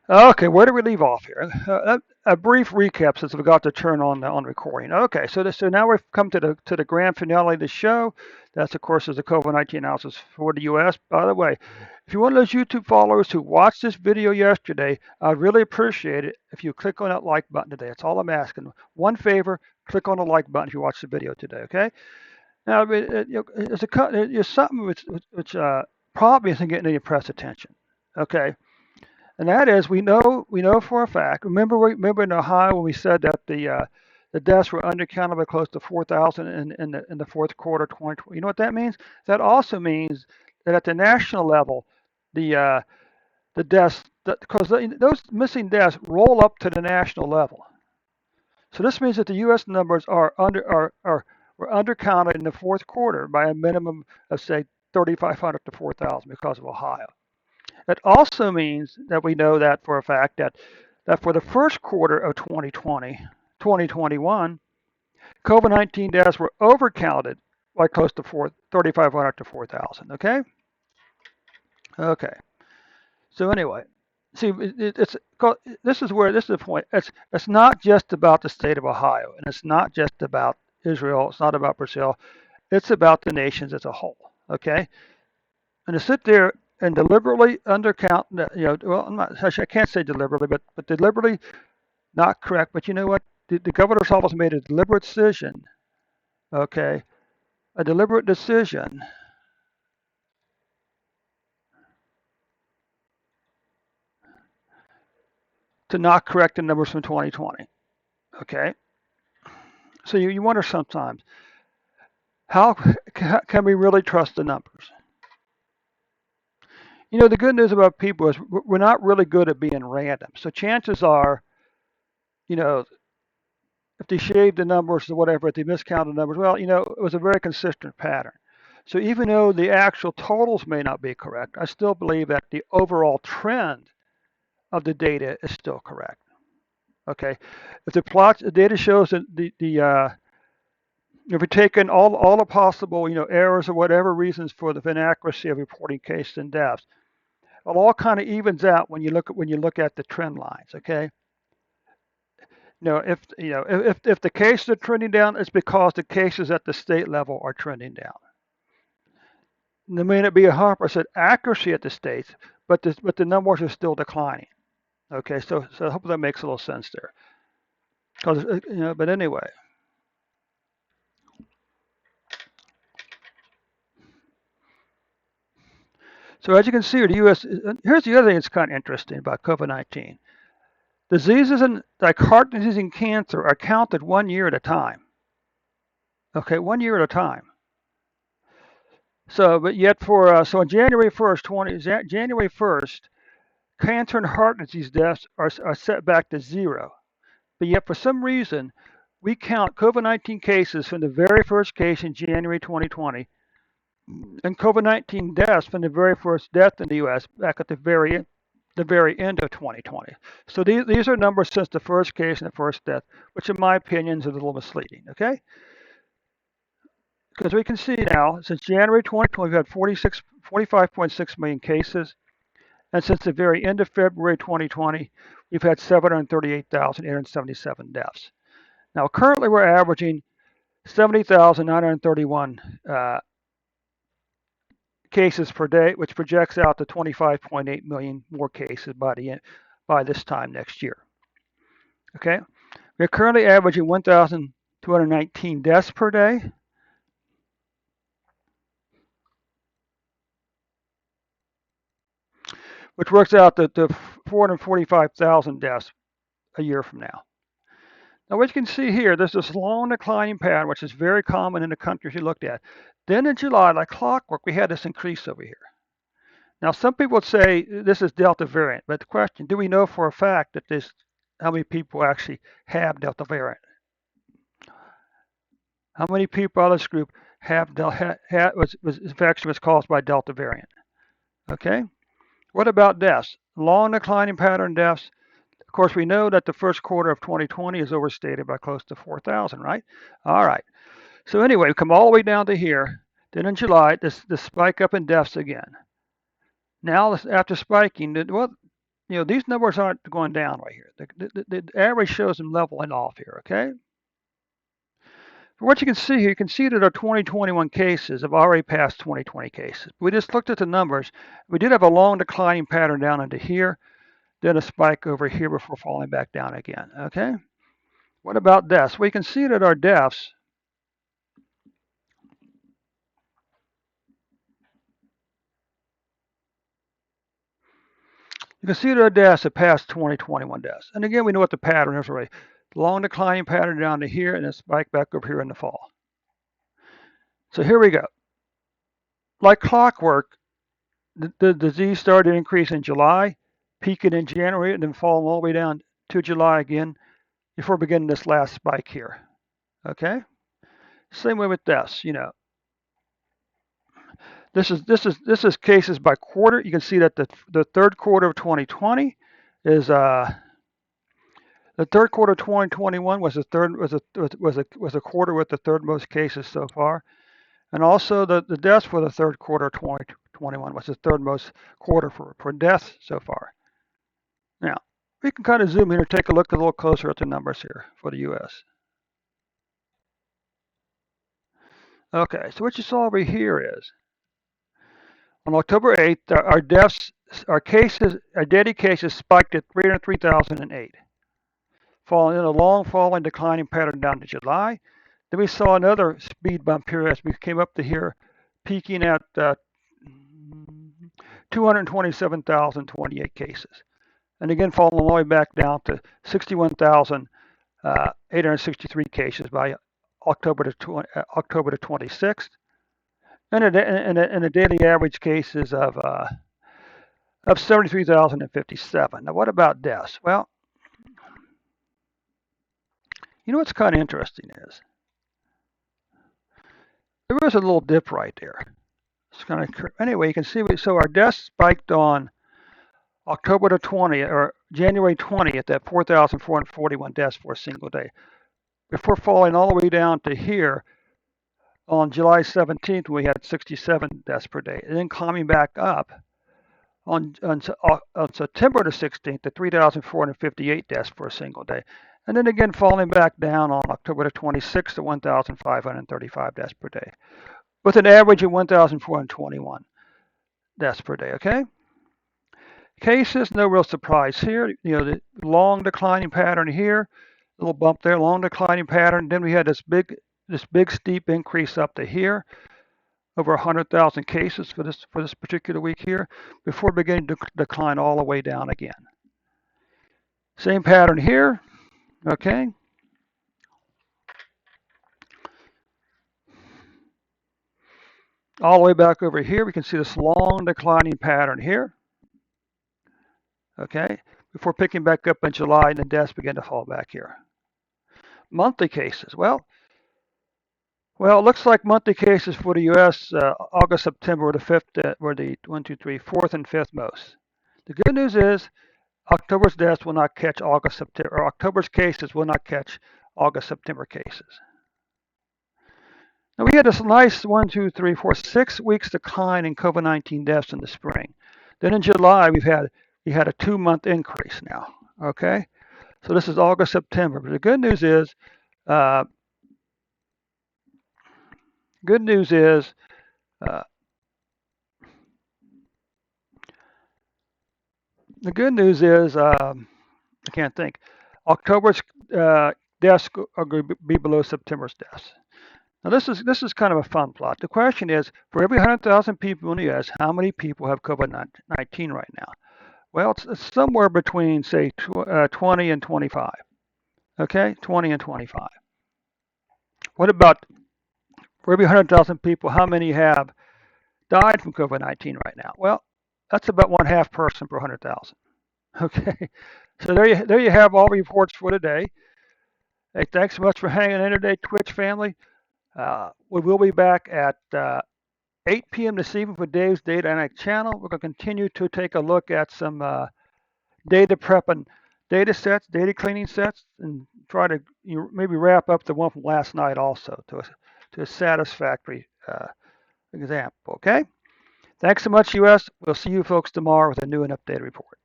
Okay, where do we leave off here? A brief recap since we got to turn on recording. Okay, so now we've come to the grand finale of the show. That's of course is the COVID-19 analysis for the U.S. By the way, if you're one of those YouTube followers who watched this video yesterday, I'd really appreciate it if you click on that like button today. That's all I'm asking. One favor: click on the like button if you watch the video today. Okay. Now, I mean, it's something which probably isn't getting any press attention. Okay. And that is, we know for a fact. Remember in Ohio when we said that the deaths were undercounted by close to 4,000 in the fourth quarter 2020. You know what that means? That also means that at the national level, the uh, the deaths because those missing deaths roll up to the national level. So this means that the U.S. numbers were undercounted in the fourth quarter by a minimum of say 3,500 to 4,000 because of Ohio. It also means that we know that for a fact that for the first quarter of 2020, 2021, COVID-19 deaths were overcounted by close to 3,500 to 4,000. Okay? Okay. So anyway, see, this is the point. It's not just about the state of Ohio, and it's not just about Israel. It's not about Brazil. It's about the nations as a whole. Okay? And to sit there and deliberately undercount, well, I can't say deliberately, but deliberately not correct. But you know what? The governor's office made a deliberate decision, okay, a deliberate decision to not correct the numbers from 2020, okay? So you wonder sometimes, how can we really trust the numbers? You know, the good news about people is we're not really good at being random. So chances are, you know, if they shaved the numbers or whatever, if they miscounted the numbers, well, it was a very consistent pattern. So even though the actual totals may not be correct, I still believe that the overall trend of the data is still correct. Okay, if the data shows that if we take in all the possible errors or whatever reasons for the inaccuracy of reporting cases and deaths, it all kind of evens out when you look at the trend lines. Okay, if the cases are trending down, it's because the cases at the state level are trending down. There may not be 100% accuracy at the states, but the numbers are still declining. Okay, so I hope that makes a little sense there. Because but anyway, so as you can see, the U.S. Here's the other thing that's kind of interesting about COVID-19. Diseases like heart disease and cancer are counted 1 year at a time. Okay, 1 year at a time. So, but yet so on January 1st, cancer and heart disease deaths are set back to zero. But yet, for some reason, we count COVID-19 cases from the very first case in January 2020 and COVID-19 deaths from the very first death in the U.S. back at the very end of 2020. So these are numbers since the first case and the first death, which in my opinion is a little misleading. Okay, because we can see now since January 2020 we've had 45.6 million cases, and since the very end of February 2020 we've had 738,877 deaths. Now currently we're averaging 70,931 cases per day, which projects out to 25.8 million more cases by this time next year. Okay, we're currently averaging 1,219 deaths per day. Which works out to 445,000 deaths a year from now. Now, what you can see here, there's this long declining pattern, which is very common in the countries you looked at. Then in July, like clockwork, we had this increase over here. Now, some people would say this is Delta variant, but the question, do we know for a fact that how many people actually have Delta variant? How many people out of this group infection was caused by Delta variant? Okay. What about deaths? Long declining pattern deaths. Of course, we know that the first quarter of 2020 is overstated by close to 4,000, right? All right. So anyway, we come all the way down to here. Then in July, this spike up in deaths again. Now, after spiking, well, these numbers aren't going down right here. The average shows them leveling off here, okay? What you can see here, you can see that our 2021 cases have already passed 2020 cases. We just looked at the numbers. We did have a long declining pattern down into here, then a spike over here before falling back down again, okay? What about deaths? We can see that our deaths, you can see that our deaths have passed 2021 deaths. And again, we know what the pattern is already. Long declining pattern down to here and a spike back over here in the fall. So here we go. Like clockwork, the disease started to increase in July, peaking in January, and then falling all the way down to July again before beginning this last spike here. Okay? Same way with deaths, This is cases by quarter. You can see that the third quarter of 2020 is the third quarter of 2021 was a quarter with the third most cases so far. And also the deaths for the third quarter of 2021 was the third most quarter for deaths so far. Now, we can kind of zoom in and take a look a little closer at the numbers here for the U.S. Okay, so what you saw over here is on October 8th, our deaths, our daily cases spiked at 303,008, falling in a long falling declining pattern down to July. Then we saw another speed bump here as we came up to here, peaking at 227,028 cases. And again, falling all the way back down to 61,863 cases by October the 26th. And a daily average cases of 73,057. Now, what about deaths? Well, what's kind of interesting is there was a little dip right there. It's kind of anyway. You can see so our deaths spiked on October the 20th or January 20th at 4,441 deaths for a single day, before falling all the way down to here on July 17th. We had 67 deaths per day, and then climbing back up on September the 16th to 3,458 deaths for a single day. And then again falling back down on October the 26th to 1,535 deaths per day, with an average of 1,421 deaths per day, okay? Cases, no real surprise here. The long declining pattern here, little bump there, long declining pattern. Then we had this big steep increase up to here, over 100,000 cases for this particular week here, before beginning to decline all the way down again. Same pattern here, okay? All the way back over here, we can see this long declining pattern here, okay? Before picking back up in July, and the deaths begin to fall back here. Monthly cases, well, it looks like monthly cases for the U.S. August, September were the fourth and fifth most. The good news is October's deaths will not catch October's cases will not catch August, September cases. Now we had this nice 6 weeks decline in COVID-19 deaths in the spring. Then in July we had a 2-month increase now. Okay, so this is August, September. But the good news is uh, I can't think. October's deaths are going to be below September's deaths. Now this is kind of a fun plot. The question is, for every 100,000 people in the U.S., how many people have COVID-19 right now? Well, it's somewhere between, say, 20 and 25. Okay, 20 and 25. What about for every 100,000 people, how many have died from COVID-19 right now? Well, that's about 1/2 person per 100,000. Okay, so there you have all reports for today. Hey, thanks so much for hanging in today, Twitch family. We will be back at 8 p.m. this evening for Dave's Data Analytics channel. We're going to continue to take a look at some data prep and data sets, data cleaning sets, and try to maybe wrap up the one from last night also to a satisfactory example. Okay? Thanks so much, US. We'll see you folks tomorrow with a new and updated report.